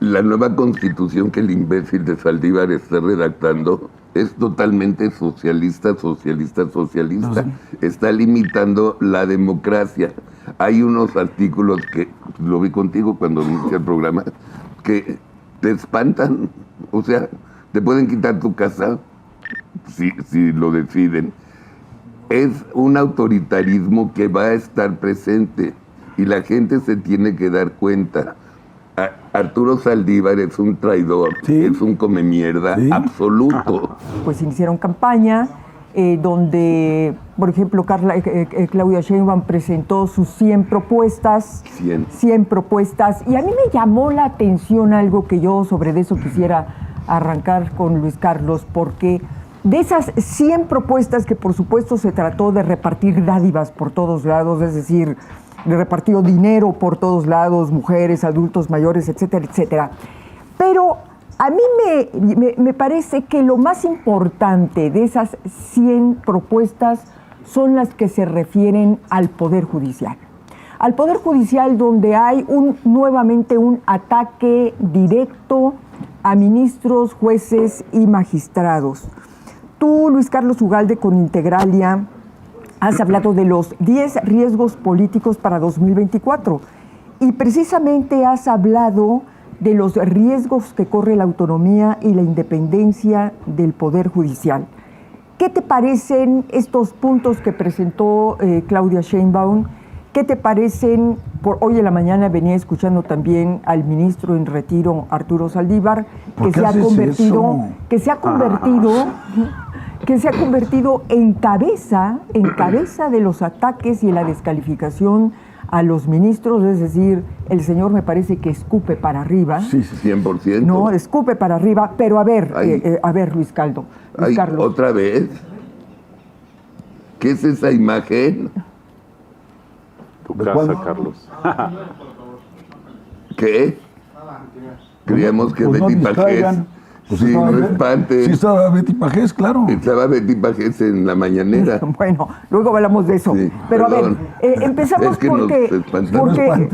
la nueva constitución que el imbécil de Saldívar está redactando es totalmente socialista. Está limitando la democracia. Hay unos artículos que, lo vi contigo cuando inicié el programa, que te espantan. O sea, te pueden quitar tu casa si lo deciden. Es un autoritarismo que va a estar presente y la gente se tiene que dar cuenta. Arturo Saldívar es un traidor, es un come mierda absoluto. Pues iniciaron campaña donde, por ejemplo, Claudia Sheinbaum presentó sus 100 propuestas. 100 propuestas. Y a mí me llamó la atención algo que yo sobre eso quisiera arrancar con Luis Carlos, porque de esas 100 propuestas que por supuesto se trató de repartir dádivas por todos lados, es decir, de repartir dinero por todos lados, mujeres, adultos mayores, etcétera, etcétera. Pero a mí me parece que lo más importante de esas 100 propuestas son las que se refieren al Poder Judicial. Al Poder Judicial, donde hay nuevamente un ataque directo a ministros, jueces y magistrados. Tú, Luis Carlos Ugalde, con Integralia, has hablado de los 10 riesgos políticos para 2024 y precisamente has hablado de los riesgos que corre la autonomía y la independencia del Poder Judicial. ¿Qué te parecen estos puntos que presentó Claudia Sheinbaum? ¿Qué te parecen? Hoy en la mañana venía escuchando también al ministro en retiro, Arturo Saldívar, que se ha convertido en cabeza de los ataques y la descalificación a los ministros, es decir, el señor me parece que escupe para arriba. Sí, 100%. No, escupe para arriba, pero a ver, Luis Carlos. ¿Otra vez? ¿Qué es esa imagen? Tu casa, Carlos. ¿Qué? Creíamos que pues Betty Pajés. Pues sí, no espantes. Sí, estaba Betty Pajés, claro. Estaba Betty Pajés en la mañanera. Bueno, luego hablamos de eso. Sí, pero perdón. A ver, empezamos porque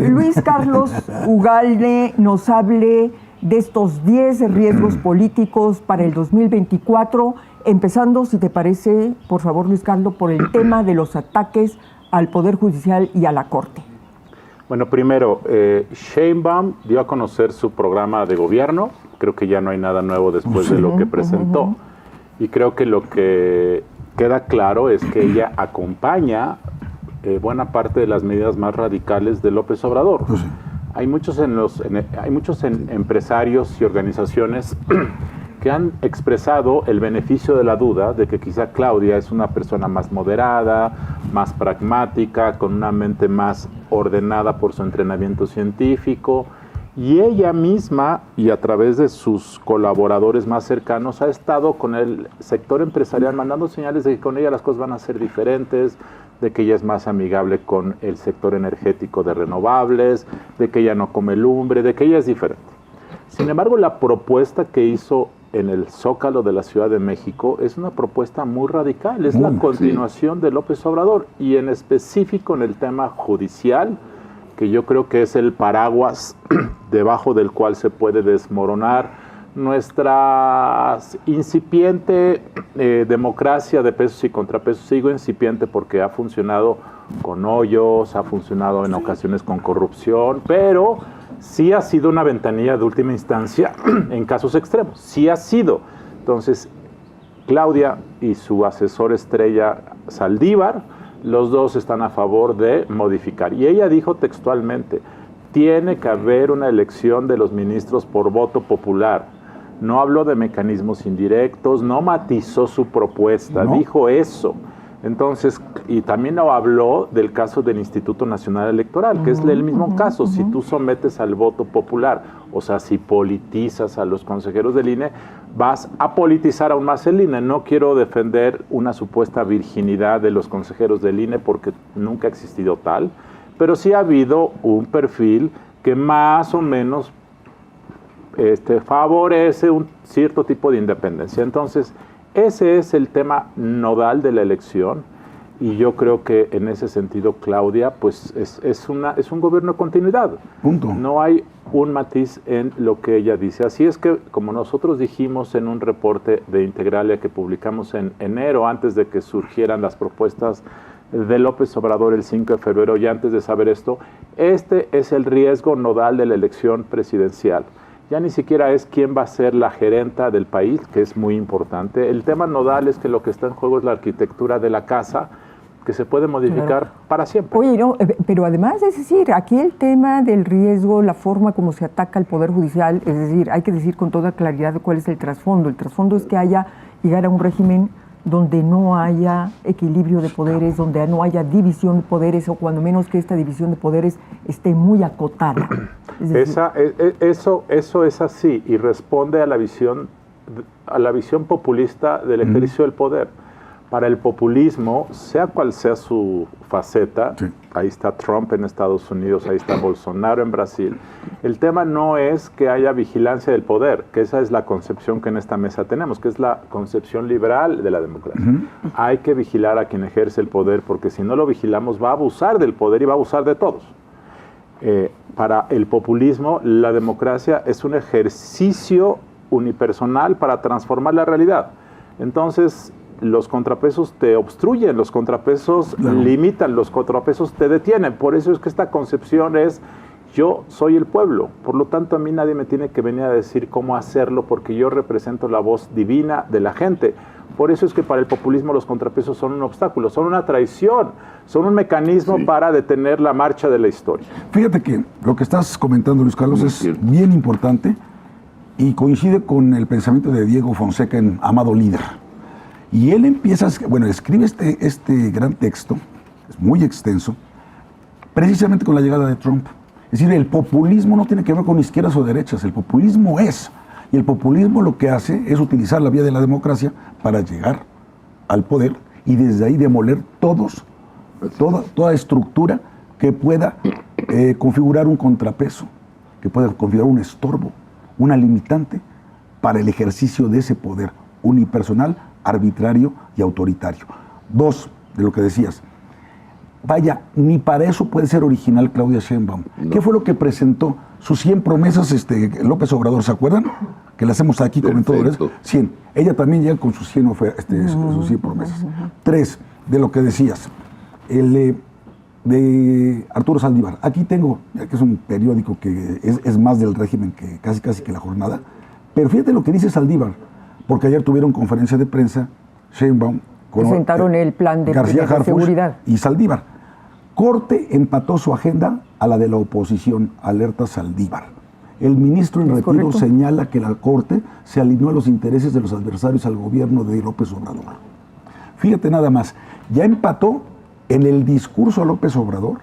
Luis Carlos Ugalde nos hable de estos 10 riesgos políticos para el 2024, empezando, si te parece, por favor, Luis Carlos, por el tema de los ataques al Poder Judicial y a la Corte. Bueno, primero, Sheinbaum dio a conocer su programa de gobierno. Creo que ya no hay nada nuevo después de lo que presentó. Y creo que lo que queda claro es que ella acompaña buena parte de las medidas más radicales de López Obrador. Hay muchos empresarios y organizaciones que han expresado el beneficio de la duda de que quizá Claudia es una persona más moderada, más pragmática, con una mente más ordenada por su entrenamiento científico, y ella misma y a través de sus colaboradores más cercanos ha estado con el sector empresarial mandando señales de que con ella las cosas van a ser diferentes, de que ella es más amigable con el sector energético de renovables, de que ella no come lumbre, de que ella es diferente. Sin embargo, la propuesta que hizo en el Zócalo de la Ciudad de México es una propuesta muy radical, es la continuación de López Obrador y en específico en el tema judicial, que yo creo que es el paraguas debajo del cual se puede desmoronar nuestra incipiente democracia de pesos y contrapesos. Sigo incipiente porque ha funcionado con hoyos, ha funcionado en ocasiones con corrupción, pero sí ha sido una ventanilla de última instancia en casos extremos, sí ha sido. Entonces, Claudia y su asesor estrella Saldívar, los dos están a favor de modificar. Y ella dijo textualmente, tiene que haber una elección de los ministros por voto popular. No habló de mecanismos indirectos, no matizó su propuesta, dijo eso. Entonces, y también no habló del caso del Instituto Nacional Electoral, que es el mismo caso. Si tú sometes al voto popular, o sea, si politizas a los consejeros del INE, vas a politizar aún más el INE. No quiero defender una supuesta virginidad de los consejeros del INE porque nunca ha existido tal, pero sí ha habido un perfil que más o menos favorece un cierto tipo de independencia. Entonces, ese es el tema nodal de la elección Y yo creo que en ese sentido Claudia pues es un gobierno de continuidad. Punto. No hay un matiz en lo que ella dice. Así es que, como nosotros dijimos en un reporte de Integralia que publicamos en enero, antes de que surgieran las propuestas de López Obrador el 5 de febrero, y antes de saber esto, este es el riesgo nodal de la elección presidencial. Ya ni siquiera es quién va a ser la gerenta del país, que es muy importante. El tema nodal es que lo que está en juego es la arquitectura de la casa, que se puede modificar para siempre. Oye, no, pero además, es decir, aquí el tema del riesgo, la forma como se ataca al Poder Judicial, es decir, hay que decir con toda claridad cuál es el trasfondo. El trasfondo es que llegar a un régimen donde no haya equilibrio de poderes, donde no haya división de poderes, o cuando menos que esta división de poderes esté muy acotada. Es decir, Eso es así, y responde a la visión populista del ejercicio del poder. Para el populismo, sea cual sea su faceta, sí. Ahí está Trump en Estados Unidos, ahí está Bolsonaro en Brasil, el tema no es que haya vigilancia del poder, que esa es la concepción que en esta mesa tenemos, que es la concepción liberal de la democracia. Hay que vigilar a quien ejerce el poder, porque si no lo vigilamos va a abusar del poder y va a abusar de todos. Para el populismo, la democracia es un ejercicio unipersonal para transformar la realidad. Entonces, los contrapesos te obstruyen, los contrapesos limitan, los contrapesos te detienen. Por eso es que esta concepción es, yo soy el pueblo, por lo tanto a mí nadie me tiene que venir a decir cómo hacerlo, porque yo represento la voz divina de la gente. Por eso es que para el populismo los contrapesos son un obstáculo, son una traición, son un mecanismo para detener la marcha de la historia. Fíjate que lo que estás comentando, Luis Carlos, es bien importante y coincide con el pensamiento de Diego Fonseca en Amado Líder. Y él empieza, escribe este gran texto, es muy extenso, precisamente con la llegada de Trump. Es decir, el populismo no tiene que ver con izquierdas o derechas, el populismo es. Y el populismo lo que hace es utilizar la vía de la democracia para llegar al poder y desde ahí demoler toda estructura que pueda configurar un contrapeso, que pueda configurar un estorbo, una limitante para el ejercicio de ese poder unipersonal, arbitrario y autoritario. Dos, de lo que decías, vaya, ni para eso puede ser original Claudia Sheinbaum. No. ¿Qué fue lo que presentó? Sus 100 promesas López Obrador, ¿se acuerdan? Que las hacemos aquí comentadores. 100. Ella también llega con sus 100, sus 100 promesas. 3, de lo que decías, de Arturo Saldívar. Aquí tengo, que es un periódico que es más del régimen que casi que La Jornada, pero fíjate lo que dice Saldívar, porque ayer tuvieron conferencia de prensa, Sheinbaum, presentaron el plan de seguridad. Y Saldívar. Corte empató su agenda a la de la oposición, alerta Saldívar. El ministro en retiro señala que la Corte se alineó a los intereses de los adversarios al gobierno de López Obrador. Fíjate nada más, ya empató en el discurso a López Obrador,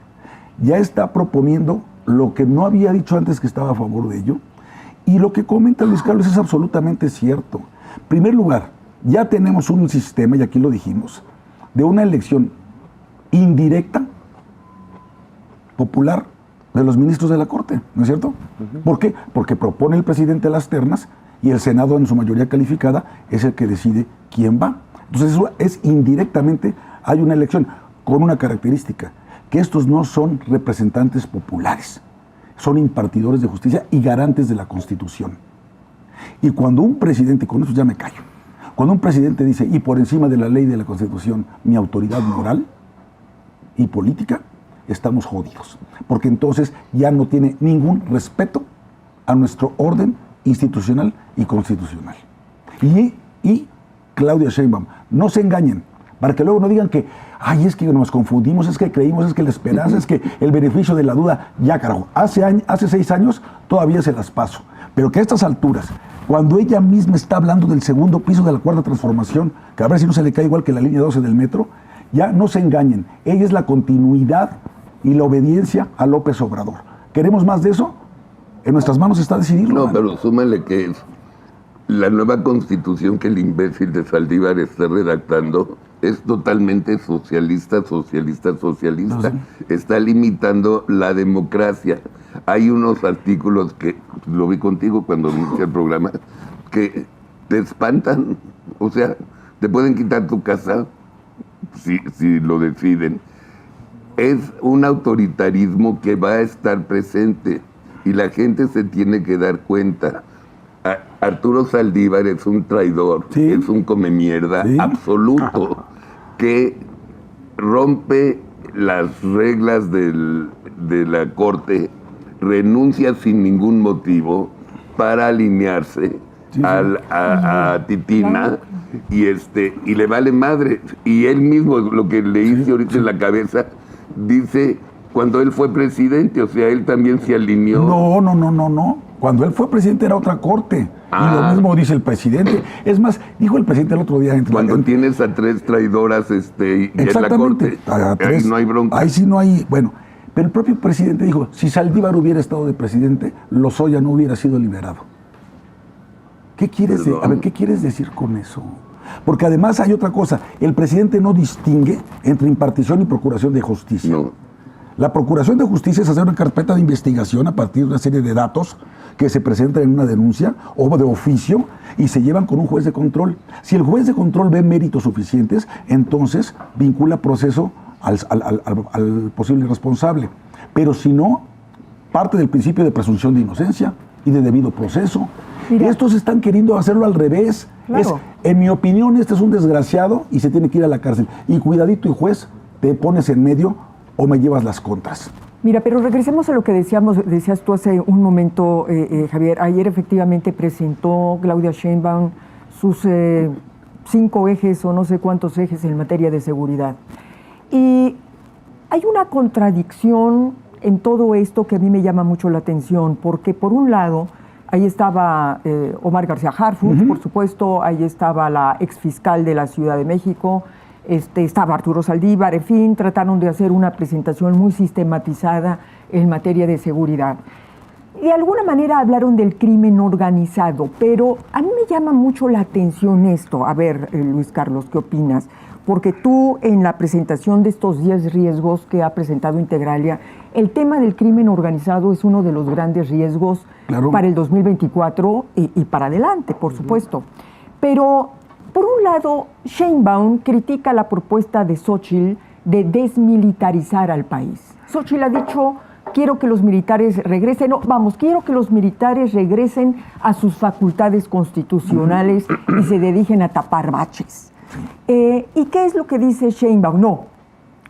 ya está proponiendo lo que no había dicho antes que estaba a favor de ello, y lo que comenta Luis Carlos es absolutamente cierto. En primer lugar, ya tenemos un sistema, y aquí lo dijimos, de una elección indirecta, popular, de los ministros de la Corte, ¿no es cierto? ¿Por qué? Porque propone el presidente las ternas y el Senado en su mayoría calificada es el que decide quién va. Entonces eso es indirectamente, hay una elección con una característica, que estos no son representantes populares, son impartidores de justicia y garantes de la Constitución. Y cuando un presidente, con eso ya me callo, cuando un presidente dice, y por encima de la ley de la Constitución, mi autoridad moral y política, estamos jodidos. Porque entonces ya no tiene ningún respeto a nuestro orden institucional y constitucional. Y Claudia Sheinbaum, no se engañen, para que luego no digan que, ay, es que nos confundimos, es que creímos, es que la esperanza, es que el beneficio de la duda, ya carajo, hace 6 años todavía se las paso. Pero que a estas alturas, cuando ella misma está hablando del segundo piso de la cuarta transformación, que a ver si no se le cae igual que la línea 12 del metro, ya no se engañen. Ella es la continuidad y la obediencia a López Obrador. ¿Queremos más de eso? En nuestras manos está decidirlo. No, pero súmale que la nueva constitución que el imbécil de Saldívar está redactando es totalmente socialista. No sé. Está limitando la democracia. Hay unos artículos que, lo vi contigo cuando inicié el programa, que te espantan. O sea, te pueden quitar tu casa, si lo deciden, es un autoritarismo que va a estar presente y la gente se tiene que dar cuenta. Arturo Saldívar es un traidor, sí, es un comemierda absoluto, que rompe las reglas de la Corte, renuncia sin ningún motivo para alinearse a Titina, y le vale madre. Y él mismo, lo que le hice ahorita en la cabeza, dice cuando él fue presidente, o sea, él también se alineó. No. Cuando él fue presidente era otra corte. Y lo mismo dice el presidente. Es más, dijo el presidente el otro día... Cuando tienes a 3 traidoras y en la corte, ahí no hay bronca. Ahí sí no hay... Bueno, pero el propio presidente dijo, si Saldívar hubiera estado de presidente, Lozoya no hubiera sido liberado. ¿Qué quieres ¿qué quieres decir con eso? Porque además hay otra cosa. El presidente no distingue entre impartición y procuración de justicia. No. La procuración de justicia es hacer una carpeta de investigación a partir de una serie de datos que se presentan en una denuncia o de oficio y se llevan con un juez de control. Si el juez de control ve méritos suficientes, entonces vincula proceso al posible responsable. Pero si no, parte del principio de presunción de inocencia y de debido proceso. Mira, estos están queriendo hacerlo al revés. Claro. En mi opinión, este es un desgraciado y se tiene que ir a la cárcel. Y cuidadito, y juez, te pones en medio o me llevas las contras. Mira, pero regresemos a lo que decías tú hace un momento, Javier. Ayer efectivamente presentó Claudia Sheinbaum sus 5 ejes o no sé cuántos ejes en materia de seguridad. Y hay una contradicción en todo esto que a mí me llama mucho la atención, porque por un lado, ahí estaba Omar García Harfuch, por supuesto, ahí estaba la exfiscal de la Ciudad de México, estaba Arturo Saldívar, en fin, trataron de hacer una presentación muy sistematizada en materia de seguridad. De alguna manera hablaron del crimen organizado, pero a mí me llama mucho la atención esto. A ver, Luis Carlos, ¿qué opinas? Porque tú, en la presentación de estos 10 riesgos que ha presentado Integralia, el tema del crimen organizado es uno de los grandes riesgos para el 2024 y para adelante, por supuesto. Pero, por un lado, Sheinbaum critica la propuesta de Xóchitl de desmilitarizar al país. Xóchitl ha dicho, quiero que los militares regresen, quiero que los militares regresen a sus facultades constitucionales y se dediquen a tapar baches. ¿Y qué es lo que dice Sheinbaum? No,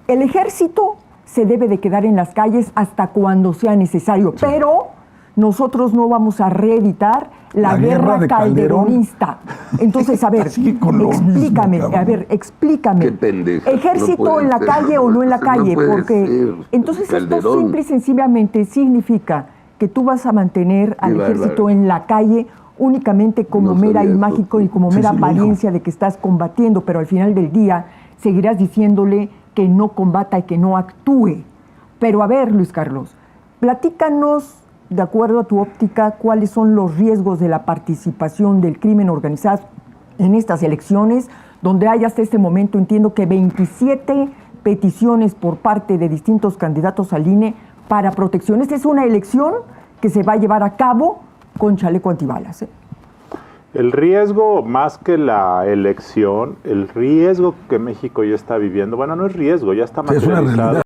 el ejército se debe de quedar en las calles hasta cuando sea necesario, pero nosotros no vamos a reeditar la guerra calderonista. Entonces, a ver, explícame. Qué pendeja. ¿Ejército no en la calle o no en la calle? Porque entonces esto simple y sencillamente significa que tú vas a mantener al ejército en la calle únicamente como mera imagen y como mera apariencia de que estás combatiendo, pero al final del día seguirás diciéndole que no combata y que no actúe. Pero a ver, Luis Carlos, platícanos, de acuerdo a tu óptica, cuáles son los riesgos de la participación del crimen organizado en estas elecciones, donde hay hasta este momento, entiendo que 27 peticiones por parte de distintos candidatos al INE para protección. Esta es una elección que se va a llevar a cabo con chaleco antibalas. El riesgo, más que la elección, el riesgo que México ya está viviendo, bueno, no es riesgo, ya está materializado.